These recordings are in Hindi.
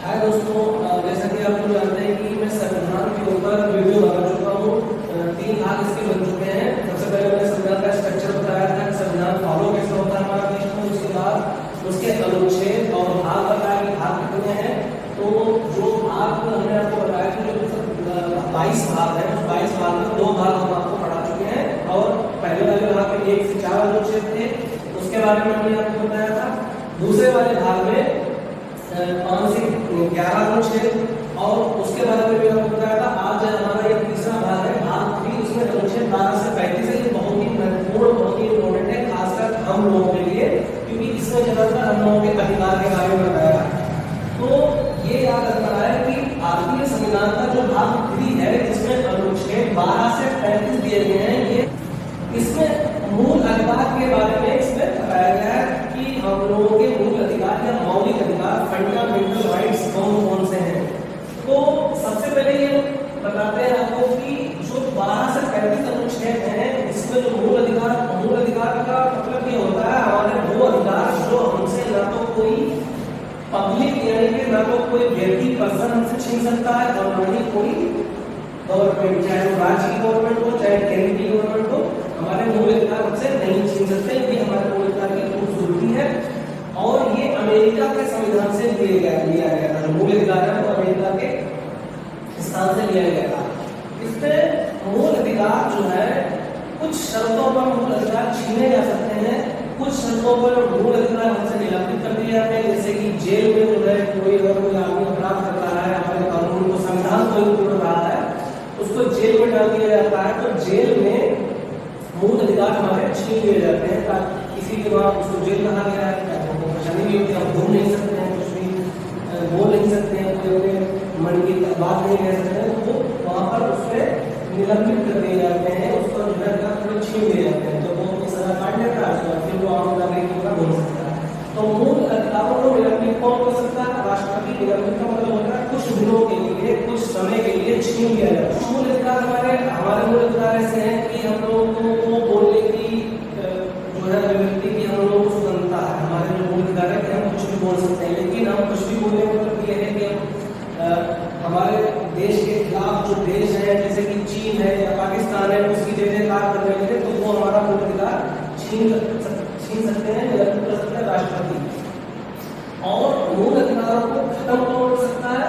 हाय दोस्तों, जैसा कि आप लोग जानते हैं कि मैं संविधान के ऊपर वीडियो बना चुका हूँ। 3 भाग इसके बन चुके हैं। सबसे पहले मैंने संविधान का स्ट्रक्चर बताया था कि संविधान फॉलो कैसे होता है हमारा देश में। उसके बाद उसके अनुच्छेद और भाग बताया कि भाग कितने हैं। तो जो भाग हमने आपको बताया कि जो 22 भाग है, उस 22 भाग में 2 भाग हम आपको पढ़ा चुके हैं। और पहले वाले भाग में 1 से 4 अनुच्छेद थे, उसके बारे में हमने आपको बताया था। दूसरे वाले भाग में 5 से 11 अनुच्छेद और उसके बारे में भी आपको बताया था। आज हमारा ये तीसरा भाग है, भाग 3। उसमें अनुच्छेद 12 से 35 है। ये बहुत ही महत्वपूर्ण, बहुत ही इंपॉर्टेंट है, खासकर हम लोगों के लिए, क्योंकि इसमें ज्यादातर हम लोगों के अधिकार के बारे में बताया। तो ये याद रखना है कि भारतीय संविधान का जो भाग 3 है, इसमें अनुच्छेद 12 से 35 दिए गए हैं। ये इसमें मूल अधिकार के बारे में इसमें बताया गया है कि हम लोगों के मूल अधिकार या मौलिक अधिकार, फंडामेंटल राइट्स कौन कौन से हैं। तो सबसे पहले ये बताते हैं आपको कि जो 12 से 35 अनुच्छेद हैं, इसमें जो मूल अधिकार का मतलब ये होता है हमारे वो अधिकार जो हमसे ना तो कोई पब्लिक यानी कि ना तो कोई व्यक्ति पर्सन हमसे छीन सकता है और ना ही कोई गवर्नमेंट, चाहे वो राज्य की गवर्नमेंट हो चाहे केंद्र की गवर्नमेंट हो, हमारे मूल अधिकार हमसे नहीं छीन सकते। ये हमारे मूल अधिकार की खूबसूरती है। और ये अमेरिका के संविधान से लिया गया था। जो मूल अधिकार है वो अमेरिका के स्थान से लिया गया था। इसमें मूल अधिकार जो है, कुछ शर्तों पर मूल अधिकार छीने जा सकते हैं, कुछ शर्तों पर मूल अधिकार हमसे निलंबित कर दिए जाते हैं। जैसे कि जेल में जो है कोई आदमी अपराध कर रहा है, हमारे कानून को, संविधान को तोड़ रहा है, उसको जेल में डाल दिया जाता है। तो जेल में मूल अधिकार हमारे छीन लिए जाते हैं। ताकि किसी के बाद उसको जेल कहा गया है, हमको परेशानी नहीं होती, हम घूम नहीं सकते हैं, कुछ भी बोल नहीं सकते हैं, कोई अपने मन की बात नहीं कह सकते हैं। तो वहाँ पर उससे निलंबित कर दिए जाते हैं, उसको जो है छीन दिए जाते हैं। तो वो अपनी सजा काट लेता है, फिर वो आम नागरिक होकर बोल सकता है। तो मूल अधिकारों को निलंबित कौन कर सकता है? राष्ट्रपति। निलंबित का मतलब होता है कुछ दिनों के लिए, कुछ समय के लिए छीन लिया जाता है। मूल अधिकार हमारे मूल अधिकार ऐसे हैं कि हम लोगों को बोलने की जो है व्यक्ति की हम लोगों को स्वतंत्रता है। हमारे जो मूल अधिकार है कि हम कुछ भी बोल सकते हैं, लेकिन हम कुछ भी बोलने का मतलब ये है कि हम हमारे देश के खिलाफ जो देश है, जैसे कि चीन है या पाकिस्तान है, उसकी जगह कार्य करने लगे तो वो हमारा मूल अधिकार छीन सकते हैं, निलंबित कर सकते हैं राष्ट्रपति। और मूल अधिकारों को खत्म कौन कर सकता है?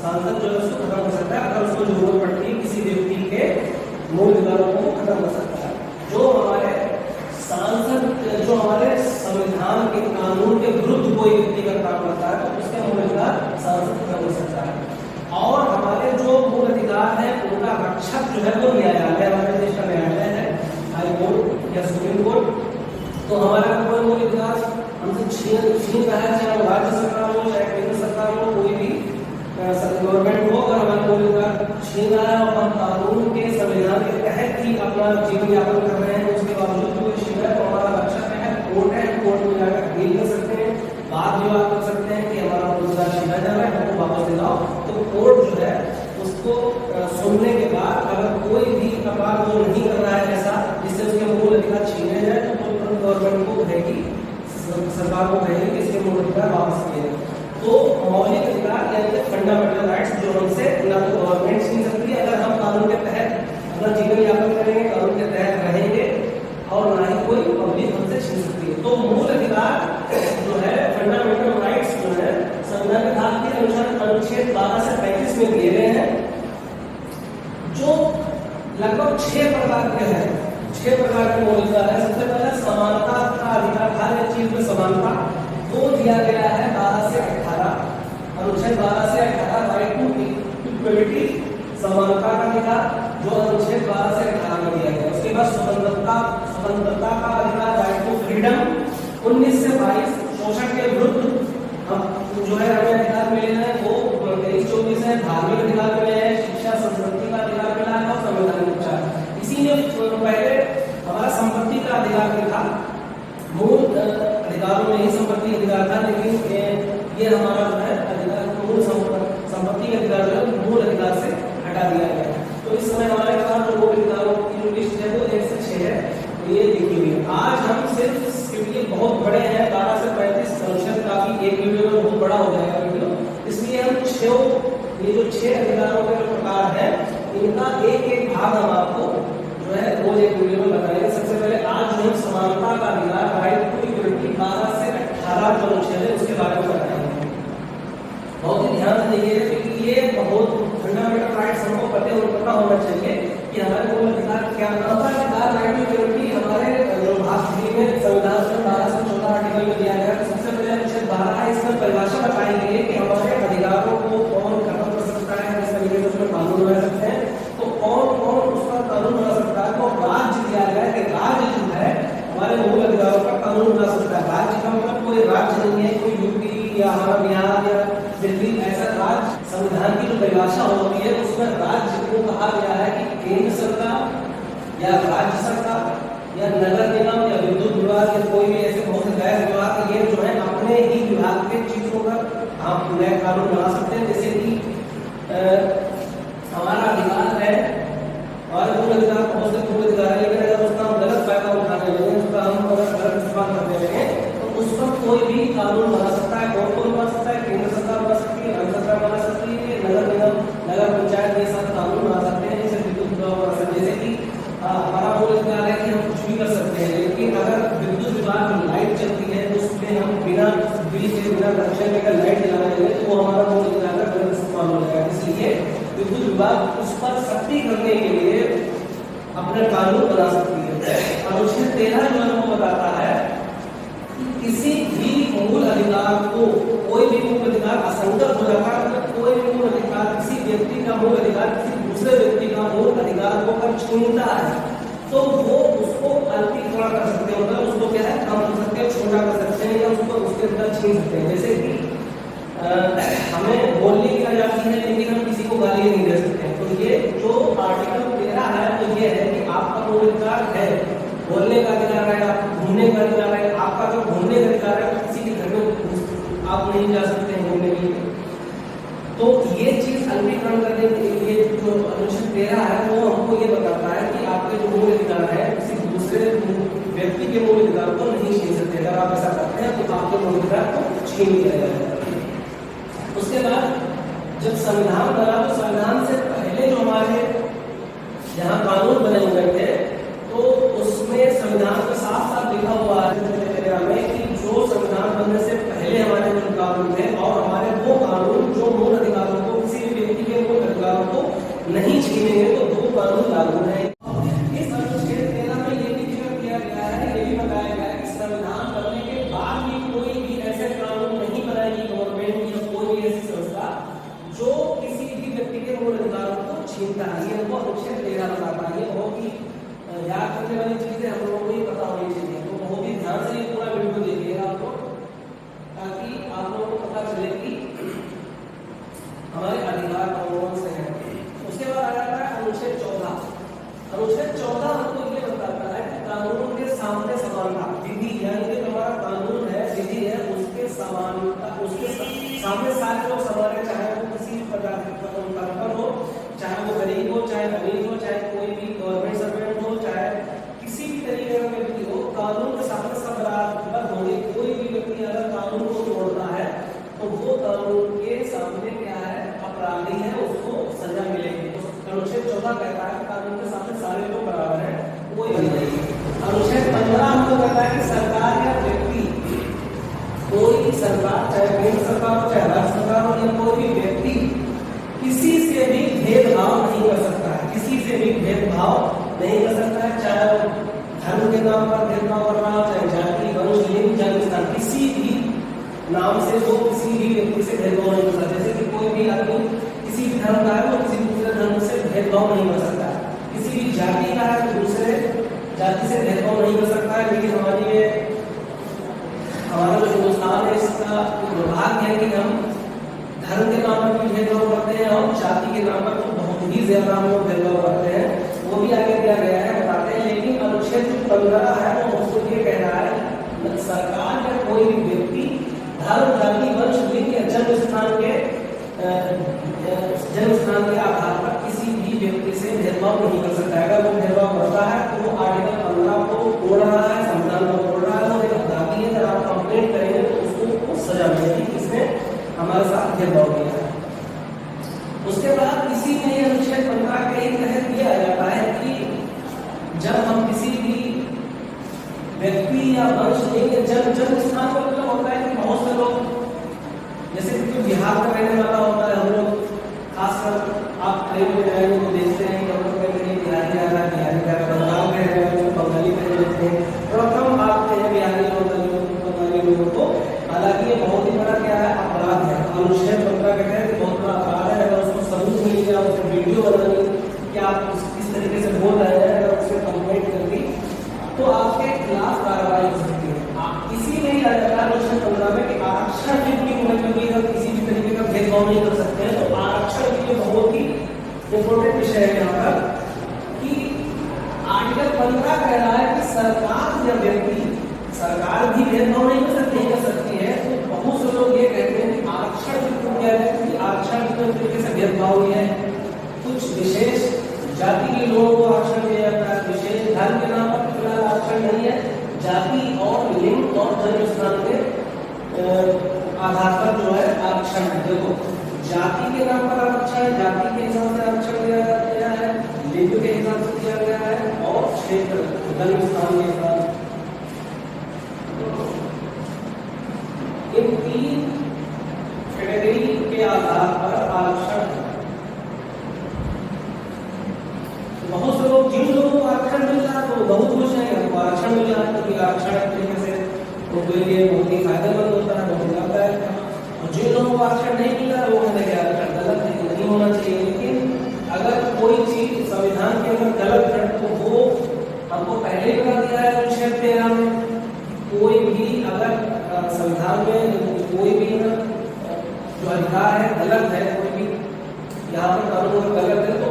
सांसद जो है उसको खत्म कर सकता है, अगर उसको जरूरत पड़ती है किसी व्यक्ति के मूल अधिकारों को खत्म कर सकता है। जो हमारे सांसद, जो हमारे संविधान के कानून के विरुद्ध कोई व्यक्ति का काम करता है तो उसके मूल अधिकार सांसद खत्म कर सकता है। और हमारे जो मूल अधिकार है उनका रक्षक जो है वो न्यायालय, हमारे देश का न्यायालय है, हाई कोर्ट या सुप्रीम कोर्ट। तो हमारा कोई मूल अधिकार हमसे छीन रहा है, चाहे राज्य सरकार हो चाहे केंद्र सरकार हो, कोई भी गवर्नमेंट हो, अगर हमारे मूल अधिकार छीन रहा है और हम कानून के, संविधान के तहत ही अपना जीवन यापन कर रहे हैं, उसके बावजूद कोई छीन है तो हमारा रक्षक है कोर्ट है। कोर्ट में जाकर अपील कर सकते हैं, वाद विवाद कर सकते हैं कि हमारा मूल अधिकार छीना जा रहा है, हमको वापस दिलाओ। तो कोर्ट जो है उसको सुनने के बाद अगर कोई भी अपराध वो नहीं कर रहा है ऐसा जिससे उसके मूल अधिकार छीने जाए तो गवर्नमेंट को कहेगी, सरकार को कहेगी कि इसके मूल अधिकार वापस किए। तो मौलिक अधिकार यानी फंडामेंटल राइट्स जो हमसे ना तो गवर्नमेंट छीन सकती है, अगर हम कानून के तहत अपना जीवन यापन करेंगे, कानून के तहत रहेंगे, और ना ही कोई पब्लिक हमसे छीन सकती है। तो मूल अधिकार जो है, फंडामेंटल राइट्स जो है, संविधान के भाग के अनुसार अनुच्छेद 12 से 35 में दिए गए हैं, जो लगभग 6 प्रकार के हैं। 6 प्रकार के मूल अधिकार है। सबसे पहले समानता का अधिकार, हर एक चीज में समानता वो दिया गया है 12 से 18, अनुच्छेद 12 से 18, राइट टू इक्वलिटी, समानता का अधिकार जो अनुच्छेद 12 से 18 में दिया गया। उसके बाद स्वतंत्रता का अधिकार, राइट टू फ्रीडम, 19 से 22, शोषण के विरुद्ध हम जो है हमें अधिकार मिले हैं वो 23-24 है। धार्मिक अधिकार मिले हैं, शिक्षा संस्कृति का अधिकार मिला है और संवैधानिक उपचार। इसी में पहले हमारा संपत्ति का अधिकार भी था, मूल अधिकारों में ही संपत्ति अधिकार था, लेकिन ये हमारा जो है अधिकार, मूल संपत्ति का अधिकार जो है मूल अधिकार से हटा दिया गया है। तो इस समय हमारे पास जो मूल अधिकारों की जो लिस्ट है वो 1 से 6 है, ये लिखी हुई है। आज हम सिर्फ, क्योंकि बहुत बड़े हैं, 12 से 35 अनुच्छेद, काफी एक वीडियो में बहुत बड़ा हो जाएगा वीडियो, इसलिए ये जो 6 अधिकारों के जो प्रकार है, इनका एक एक भाग हम आपको जो है रोज एक वीडियो में बताएंगे। सबसे पहले आज जो है समानता का अधिकार, राइट टू इक्वलिटी, 12 से 18 जो अनुच्छेद है उसके बारे में बताएंगे। बहुत ही ध्यान से देखिएगा क्योंकि ये बहुत फंडामेंटल राइट्स हमको पता होना चाहिए कि हमारे मूल अधिकार क्या है। राइट टू इक्वलिटी हमारे जो भाग 3 में संविधान में 12 से 14 आर्टिकल में दिया गया है। सबसे पहले अनुच्छेद 12 है, इसमें परिभाषा बताई गई है कि हमारे अधिकारों को कौन खत्म कर सकता है, किस तरीके से उसमें कानून बना सकते हैं, तो कौन कौन उस पर कानून बना सकता है। तो राज्य दिया गया है कि राज्य जो है हमारे मूल अधिकारों पर कानून बना सकता है। राज्य का मतलब कोई राज्य नहीं है, कोई यूपी या हमारा बिहार या दिल्ली, ऐसा राज्य संविधान की जो परिभाषा होती है उसमें राज्य को कहा गया है कि केंद्र सरकार या राज्य सरकार या नगर निगम या विद्युत विभाग या कोई भी ऐसे बहुत से गैर विभाग, ये जो है अपने ही विभाग के चीजों पर आप नए कानून बना सकते हैं। जैसे कि हमारा अधिकार है और मूल अधिकार बहुत से मूल अधिकार है, लेकिन अगर उसका हम गलत फायदा उठाने लगे, उसका हम अगर गलत इस्तेमाल करने लगे तो उस पर कोई भी कानून बना सकता है। कौन बना सकता है? केंद्र सरकार बना सकती है, राज्य सरकार बना सकती है, नगर निगम, नगर पंचायत, ये सब कानून बना सकते हैं। जैसे विद्युत विभाग बना सकते हैं। जैसे कि हमारा मूल अधिकार है कि हम कुछ भी कर सकते हैं, लेकिन अगर विद्युत विभाग में लाइट चलती है तो उसमें हम बिना बिल के, बिना कनेक्शन के लाइट जलाने लगे तो वो हमारा मूल अधिकार का गलत इस्तेमाल हो जाएगा। इसलिए विद्युत विभाग उस पर सख्ती करने के लिए अपने कानून बना सकती है। अनुच्छेद 13 जो हमको बताता है कि किसी भी मूल अधिकार को, कोई भी मूल अधिकार असंगत हो जाता है, मतलब कोई भी मूल अधिकार, किसी व्यक्ति का मूल अधिकार किसी दूसरे व्यक्ति का मूल अधिकार को अगर छीनता है तो वो उसको अल्पीकरण कर सकते हैं, मतलब उसको क्या है, कम कर सकते हैं, छोटा कर सकते हैं या उसको उसके अंदर छीन सकते हैं। जैसे कि हमें बोलने की आजादी है लेकिन हम किसी को गाली नहीं दे सकते। तो ये जो आर्टिकल 13 है तो ये है कि आपका मूल अधिकार है, बोलने का अधिकार है, आप घूमने का अधिकार है। आपका जो घूमने का अधिकार है किसी के घर में आप नहीं जा सकते हैं घूमने के लिए। तो ये चीज अल्पीकरण करने के लिए जो अनुच्छेद 13 है वो हमको ये बताता है कि आपके जो मूल अधिकार है किसी दूसरे व्यक्ति के मूल अधिकार को नहीं छीन सकते। अगर आप ऐसा करते हैं तो आपके मूल अधिकार को छीन लिया जाएगा। उसके बाद जब संविधान बना तो संविधान से पहले जो हमारे यहाँ कानून बने हुए थे तो उसमें संविधान में साफ साफ लिखा हुआ है में कि जो संविधान बनने से पहले हमारे जो कानून थे और हमारे वो कानून जो मूल अधिकारों को, किसी भी व्यक्ति के मूल अधिकारों को नहीं छीनेंगे तो वो कानून लागू है। इस अनुच्छेद 13 में ये भी क्लियर किया गया है, ये भी बताया गया है कि संविधान बनने के बाद भी कोई भी ऐसे कानून नहीं बनाएगी गवर्नमेंट या कोई भी ऐसी संस्था जो किसी भी व्यक्ति के मूल अधिकारों को छीनता है। ये हमको अनुच्छेद 13 बताता है। ये बहुत ही याद करने वाली चीज है, हम लोगों को ही पता होनी चाहिए। तो बहुत ही ध्यान से ये पूरा वीडियो देखिएगा आप लोग, ताकि आप लोगों को पता चले कि हमारे अधिकार कौन से हैं। उसके बाद आ जाता है अनुच्छेद 14। अनुच्छेद 14 हमको ये बताता है कि कानून के सामने समानता, विधि यानी कि हमारा कानून है, विधि है, उसके समानता, उसके सामने सारे लोग समान है, चाहे वो किसी प्रकार का हो, चाहे वो गरीब हो, चाहे अमीर हो, चाहे कोई भी गवर्नमेंट सर्वेंट हो, चाहे किसी भी तरीके का व्यक्ति हो, कानून के सामने सब बराबर होंगे। कोई भी व्यक्ति अगर कानून को तोड़ता है तो वो कानून के सामने क्या है, अपराधी है, उसको सजा मिलेगी। तो अनुच्छेद 14 कहता है कानून के सामने सारे लोग बराबर हैं, कोई भी नहीं। अनुच्छेद 15 हमको कहता है कि सरकार या व्यक्ति, कोई सरकार, चाहे केंद्र सरकार हो, चाहे राज्य सरकार हो, या कोई भी व्यक्ति किसी से भी भेदभाव नहीं कर सकता है, किसी से भी भेदभाव नहीं कर सकता है, चाहे वो धर्म के नाम पर भेदभाव कर रहा हो, चाहे जाति, वंश, लिंग, जन्म स्थान, किसी भी नाम से वो किसी भी व्यक्ति से भेदभाव नहीं कर सकता। जैसे कि कोई भी आदमी किसी भी धर्म का है वो किसी दूसरे धर्म से भेदभाव नहीं कर सकता है, किसी भी जाति का है तो दूसरे जाति से भेदभाव नहीं कर सकता है। लेकिन हमारा जो हिंदुस्तान है इसका दुर्भाग्य है कि हम धर्म के नाम पर भी भेदभाव करते हैं और जाति के नाम पर तो बहुत ही ज्यादा हम लोग भेदभाव करते हैं, वो भी आगे दिया गया है, बताते हैं। लेकिन अनुच्छेद 15 है वो उसको ये कह रहा है सरकार या कोई भी व्यक्ति धर्म, जाति, वंश, लिंग या जन्म स्थान के आधार पर किसी भी व्यक्ति से भेदभाव नहीं कर सकता है। अगर वो भेदभाव करता है तो वो आर्टिकल 15 को तोड़ रहा है, संविधान को तोड़ रहा है, वो एक अपराधी है। अगर आप कंप्लेंट करेंगे तो उसको सजा मिलेगी, इसमें हमारे साथ भेदभाव किया है। उसके बाद इसी में अनुच्छेद 15 के ही तहत दिया जाता है कि जब हम किसी भी व्यक्ति या वंश लेंगे, जन्म स्थान का मतलब होता है कि बहुत से लोग, जैसे कि बिहार का रहने वाला होता है, हम लोग खासकर आप ट्रेन में जाएंगे तो देखते हैं कि हम लोग कहते हैं बिहारी आ रहा है, बिहारी का बंगाल में रहने वाले बंगाली में रहते हैं, प्रथम आपके हैं बिहारी बंगाली लोगों को। हालांकि ये बहुत ही बड़ा क्या है, अपराध है। अनुच्छेद 15 कहते हैं कि बहुत बड़ा अपराध है। अगर उसको सबूत मिल गया, उसको वीडियो बनानी कि आप किस तरीके से बोल रहे हैं, अगर उससे कंप्लेंट कर दी तो आपके खिलाफ कार्रवाई हो सकती है। इसी में ही आ जाता है अनुच्छेद 15 में कि आरक्षण की मतलब कि अगर किसी भी तरीके का भेदभाव नहीं कर सकते हैं, तो आरक्षण के लिए बहुत ही इंपॉर्टेंट विषय है यहाँ पर कि आर्टिकल 15 कह रहा है कि सरकार या व्यक्ति, सरकार भी भेदभाव नहीं कर सकती है। तो बहुत से लोग ये कहते हैं कि आरक्षण क्या है, कि आरक्षण की तरीके से भेदभाव है, कुछ विशेष जाति के लोगों को आरक्षण दिया जाता है, विशेष धर्म के नाम पर फिलहाल आरक्षण नहीं है। जाति और लिंग और जन्म स्थान के आधार पर जो है आरक्षण है। देखो, जाति के नाम पर आरक्षण है, जाति के हिसाब से आरक्षण दिया गया है, लिंग के हिसाब से दिया गया है, और क्षेत्र जन्म स्थान के हिसाब, इन 3 कैटेगरी के आधार पर आरक्षण है। बहुत से लोग, जिन लोगों को आरक्षण मिल रहा है तो बहुत खुश है, हमको आरक्षण मिल रहा है, क्योंकि आरक्षण एक तरीके से उनके लिए बहुत ही फायदेमंद होता है, बहुत लाभदायक है। और जिन लोगों को आरक्षण नहीं मिल रहा है वो कहते हैं आरक्षण गलत है, नहीं होना चाहिए। लेकिन अगर कोई चीज संविधान के अंदर गलत है तो वो हमको पहले ही बता दिया है अनुच्छेद 13 में। कोई भी अगर संविधान में कोई भी जो अधिकार है गलत है, कोई भी यहाँ पर कानून गलत है, तो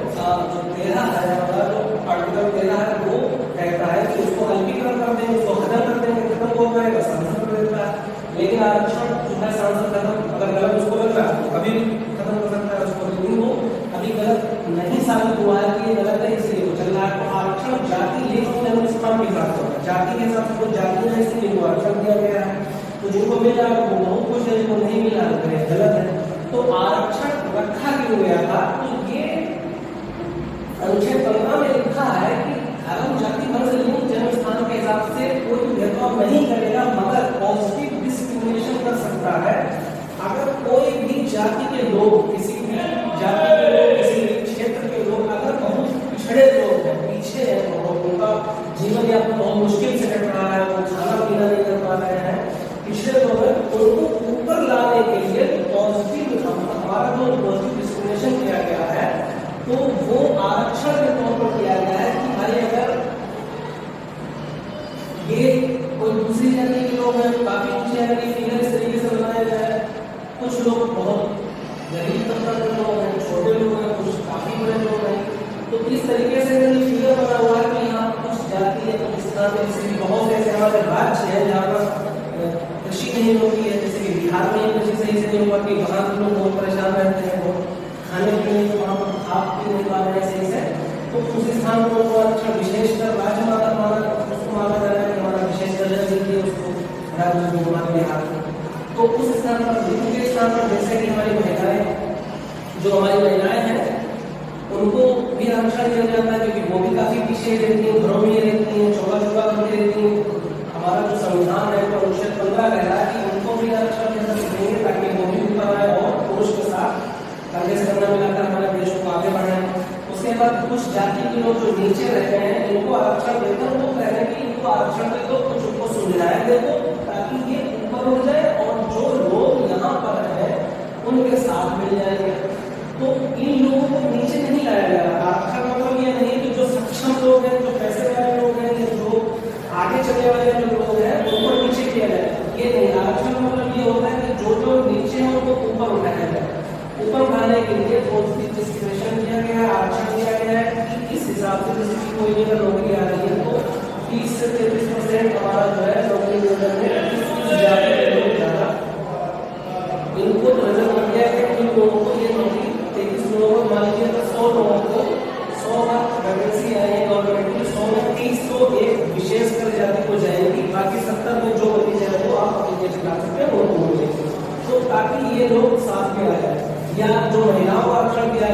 जो 13 है, जो आर्टिकल 13 है वो कहता है कि उसको अलगीकरण कर देंगे, उसको खत्म कर देंगे, खत्म हो जाएगा, सांसद कर देता है। लेकिन आरक्षण जो है सांसद खत्म, अगर गलत उसको लग रहा है तो कभी भी खत्म कर सकता है उसको, लेकिन वो अभी गलत नहीं साबित हुआ है कि ये गलत है, इसलिए वो चल रहा है। तो आरक्षण जाति लिंग और जन्म स्थान के हिसाब से होगा, जाति के हिसाब से, तो जाति है इसलिए वो आरक्षण दिया गया है। तो जिनको मिल रहा है वो बहुत खुश है, जिनको नहीं मिल रहा है गलत है। तो आरक्षण रखा क्यों गया था, तो ये अनुच्छेद 15 में लिखा है कि धर्म, जाति, वंश, लिंग, जन्म स्थान के हिसाब से कोई भेदभाव नहीं करेगा, मगर पॉजिटिव डिस्क्रिमिनेशन कर सकता है अगर कोई भी जाति के लोग, किसी भी जाति के लोग, किसी भी क्षेत्र के लोग अगर बहुत पिछड़े लोग हैं, पीछे हैं, बहुत उनका जीवन यापन बहुत मुश्किल से कट रहा है, वो खाना पीना नहीं कर पा रहे हैं, पिछड़े लोग हैं, उनको ऊपर लाने के लिए पॉजिटिव, हमारा जो पॉजिटिव डिस्क्रिमिनेशन किया गया है तो वो आरक्षण के तौर पर किया गया है कि भाई अगर ये कोई दूसरी जाति के लोग हैं, काफी ऊंची जाति फिगर इस तरीके से बनाया गया है, कुछ लोग बहुत गरीब तबका के लोग हैं, छोटे लोग हैं, कुछ काफी बड़े लोग हैं, तो इस तरीके से फिगर बना हुआ है कि यहाँ कुछ जाति है, कुछ स्थान है, जैसे बहुत से ऐसे हमारे राज्य है जहाँ पर कृषि नहीं होती है, जैसे कि बिहार में कृषि सही से नहीं हुआ कि वहाँ के लोग बहुत परेशान रहते हैं, बहुत खाने पीने को वहाँ पर खा पी नहीं पा रहे हैं सही से, तो उस स्थान को आरक्षण विशेषकर राज्य माना उसको माना जा रहा है कि हमारा विशेष दर्जा दीजिए उसको राज्य को, हमारे बिहार को। तो उस स्थान पर, दूसरे स्थान पर जैसे कि हमारी महिलाएं, जो हमारी महिलाएं हैं उनको भी आरक्षण दिया जाता है, क्योंकि वो भी काफी पीछे रहती हैं, घरों में रहती हैं, चौका करती रहती हैं। हमारा जो संविधान है तो अनुच्छेद 15 कह रहा है कि उनको भी आरक्षण देंगे ताकि वो भी ऊपर आए और पुरुष के साथ कंधे से कंधा मिलाकर हमारे देश को आगे बढ़ाएं। उसके बाद कुछ जाति के लोग जो नीचे रहते हैं इनको आरक्षण देकर वो कह रहे हैं कि इनको आरक्षण दे दो, कुछ उनको सुविधाएं दे दो ताकि ये ऊपर हो जाए और जो लोग यहाँ पर हैं उनके साथ मिल जाएंगे। तो इन लोगों को नीचे नहीं लाया गया। आरक्षण मतलब ये नहीं कि जो सक्षम लोग हैं, जो पैसे वाले लोग हैं, जो आगे चलने वाले जो लोग हैं उनको नीचे किया जाए, ये नहीं। आरक्षण मतलब ये होता है कि जो लोग नीचे हैं उनको ऊपर उठाया जाए। ऊपर उठाने के लिए पॉजिटिव डिस्क्रिमिनेशन दिया गया है, आरक्षण दिया गया है कि इस हिसाब से जैसे कि कोई अगर नौकरी आ रही है तो 30 से 33% हमारा जो है नौकरी मिलने में ज्यादा इनको नजर लग गया है कि लोगों को ये नौकरी 33 लोगों को मान लीजिए तो 100 लोगों को 100 वैकेंसी आई है गवर्नमेंट की, 100 में 30 तो एक विशेष कर जाति को जाएगी, बाकी 70 में जो बची जाए वो आप एप्लीकेशन ला सकते हैं वो मिलेगी। तो ताकि ये लोग साथ में आ जाए, या जो महिलाओं को आरक्षण दिया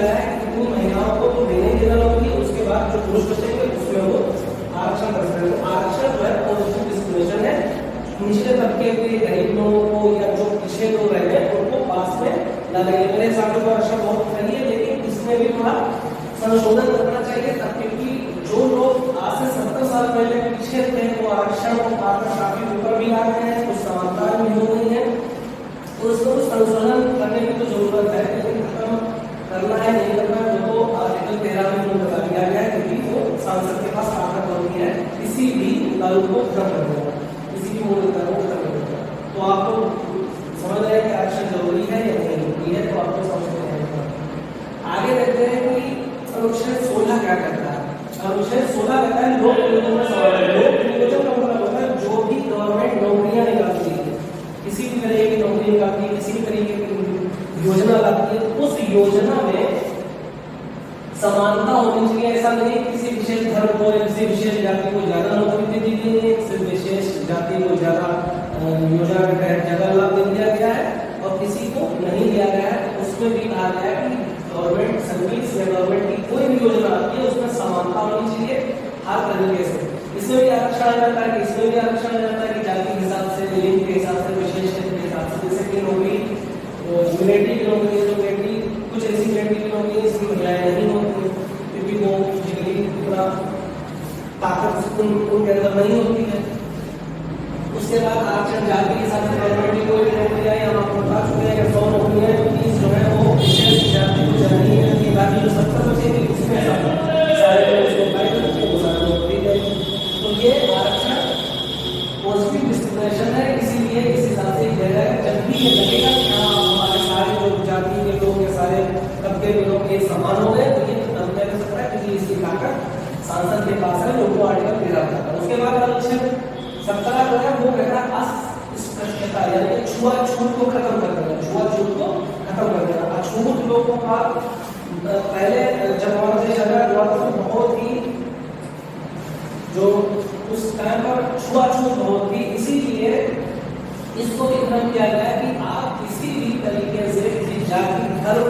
निचले तबके के गरीब लोगों को या जो पिछड़े लोग रह गए उनको पास में ला देंगे। मेरे हिसाब से तो आरक्षण बहुत सही है, लेकिन इसमें भी थोड़ा संशोधन करना चाहिए, क्योंकि जो लोग आज से 70 साल पहले पीछे थे वो आरक्षण को पाकर काफी ऊपर भी आ गए हैं, कुछ समानता भी हो गई है, तो इसको संशोधन करने की तो जरूरत है, लेकिन खत्म करना है नहीं करना है वो तो आर्टिकल 13 में बता दिया गया है, क्योंकि वो सांसद के पास ताकत होती है किसी भी कानून को खत्म कर देगा, किसी भी मूल कानून को खत्म कर देगा। तो आपको समझ रहे हैं कि आरक्षण जरूरी है या नहीं जरूरी है, तो आपको समझ में आएगा। आगे देखते हैं कि अनुच्छेद 16 क्या कहता है। अनुच्छेद 16 कहता है लोक नियोजन में समावेश। लोक नियोजन का मतलब होता है जो भी गवर्नमेंट नौकरियां निकालती है, किसी भी तरह की नौकरी निकालती है, किसी भी तरीके की योजना लाती है, उस योजना में समानता होनी चाहिए। ऐसा नहीं किसी विशेष धर्म को या किसी विशेष जाति को ज्यादा नौकरी दे दी गई है, किसी विशेष जाति को ज्यादा योजना के तहत ज्यादा लाभ दे दिया गया है और किसी को नहीं दिया गया है। उसमें भी कहा गया है कि गवर्नमेंट सर्विस या गवर्नमेंट की कोई भी योजना आती है उसमें समानता होनी चाहिए हर तरीके से। इसमें भी आरक्षण आ जाता है, इसमें भी आरक्षण आ जाता है कि जाति के हिसाब से, लिंग के हिसाब से, विशेष क्षेत्र के हिसाब से। जैसे कि नौकरी मिलिट्री की नौकरी है, जो बेटी कुछ ऐसी मिलिट्री की नौकरी है इसकी महिलाएं नहीं होती, क्योंकि वो जिंदगी पूरा ताकत उनके अंदर नहीं होती है। उसके बाद आरक्षण जाति के हिसाब से गवर्नमेंट की कोई नौकरी है, हम आपको बता चुके हैं 100 नौकरियां 30 जो है वो विशेष जाति को जानी है, कि बाकी जो 70 बचेगी उसमें सारे लोग उसको अप्लाई करके वो सारी नौकरी देंगे। तो ये आरक्षण पॉजिटिव डिस्क्रिमिनेशन है, इसीलिए इस हिसाब से जब भी ये लगेगा कि हाँ हमारे सारे लोग जाति के लोग या सारे तबके के लोग एक समान हो गए, तो ये तब तय कर सकता है, क्योंकि इसकी ताकत सांसद के पास है, लोगों आर्टिकल 13 का। उसके बाद अनुच्छेद 17 जो है वो कहता है अस्पृश्यता, यानी छुआछूत को खत्म कर देना, छुआछूत को खत्म कर देना। अछूत लोगों का पहले जब हमारा देश आजाद हुआ था तो बहुत ही जो उस टाइम पर छुआछूत बहुत थी, इसीलिए इसको खत्म किया गया कि आप किसी भी तरीके से किसी जाति धर्म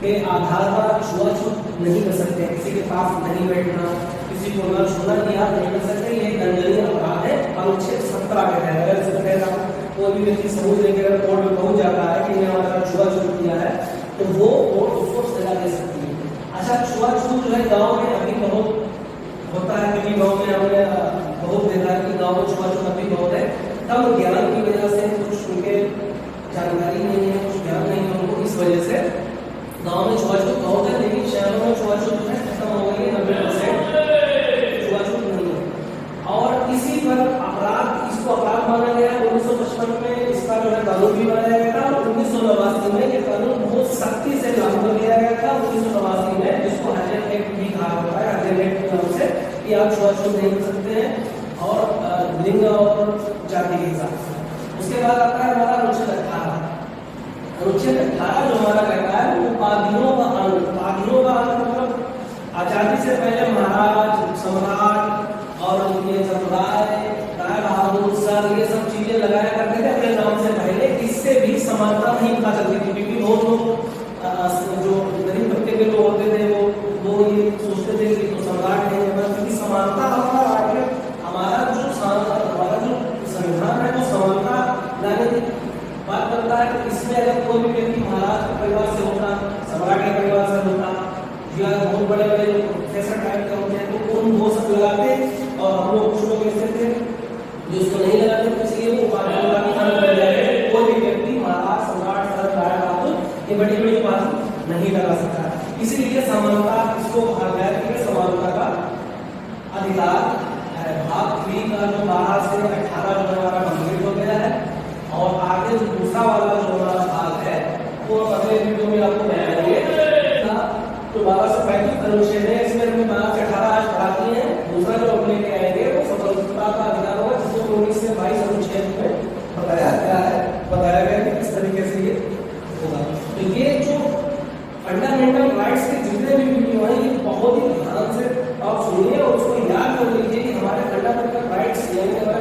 के आधार पर छुआछूत नहीं कर सकते, किसी के पास नहीं बैठना, किसी को न छूना नहीं, आप नहीं कर सकते, ये दंडनीय अपराध है। अनुच्छेद 17 कहता है अगर इस तरह कोई भी व्यक्ति सबूत लेकर कोर्ट में पहुंच जाता है कि मैंने हमारा छुआछूत किया है, तो वो कोर्ट उसको सजा दे सकती है। अच्छा, छुआछूत जो है गाँव में अभी बहुत होता है, क्योंकि गाँव में हमने बहुत देखा है कि गाँव में छुआछूत अभी बहुत है, तब ज्ञान की वजह से कुछ उनके जानकारी नहीं है, कुछ ज्ञान नहीं है उनको, इस वजह से गाँव में छुआछूत बहुत है, लेकिन शहरों में छुआछूत है खत्म हो गई है, 90% छुआछूत नहीं है। और इसी पर अपराध, इसको अपराध माना गया। 1955 में इसका जो है कानून भी बनाया गया था और 1989 में ये कानून बहुत सख्ती से लागू कर दिया गया था। 1989 में जिसको हरियाणा एक्ट भी कहा जाता है, हरियाणा एक्ट के नाम से, कि आप छुआछूत नहीं कर सकते हैं और लिंग और जाति के हिसाब से। उसके बाद आता है हमारा अनुच्छेद 18। अनुच्छेद 18 जो हमारा कहता है वो पादियों का अंग, पादियों का अंग मतलब आजादी से पहले महाराज, सम्राट और उनके समुदाय, राय बहादुर सर, ये सब चीजें लगाया करते थे अपने नाम से पहले। इससे भी समानता नहीं पता चलती थी, क्योंकि बहुत लोग जो गरीब तबके के लोग होते थे वो ये सोचते थे कि तो सम्राट नहीं होगा, क्योंकि समानता हमारा जो संविधान है वो समानता लाने की बात करता है। तो इसमें अगर कोई भी व्यक्ति महाराज के परिवार से होता, सम्राट के परिवार से होता, या बहुत बड़े बड़े प्रोफेसर टाइप के होते हैं, तो उन वो सब लगाते और हम लोग कुछ लोग ऐसे थे जो इसको नहीं लगाते, तो इसलिए वो कोई भी व्यक्ति महाराज, सम्राट, सर, राय बहादुर ये बड़ी बड़ी बात नहीं लगा सकता। इसीलिए समानता इसको कहा गया है, समानता का अधिकार है। भाग 3 का जो 12 से 18 जो हमारा कंप्लीट हो गया है, और आगे जो दूसरा वाला जो हमारा भाग है वो अगले वीडियो में आपको बताएंगे। तो 12 से 35 अनुच्छेद है, इसमें हमने 12 से 18 आज पढ़ा दिए हैं। दूसरा जो हम लेके आएंगे वो स्वतंत्रता का अधिकार होगा, जिसको 19 से 22 अनुच्छेद में बताया गया कि किस तरीके से ये होगा। तो ये जो फंडामेंटल राइट्स के जितने भी वीडियो हैं ये बहुत ही ध्यान से आप सुनिए और उसको याद कर लीजिए कि हमारे फंडामेंटल राइट्स यानी हमारे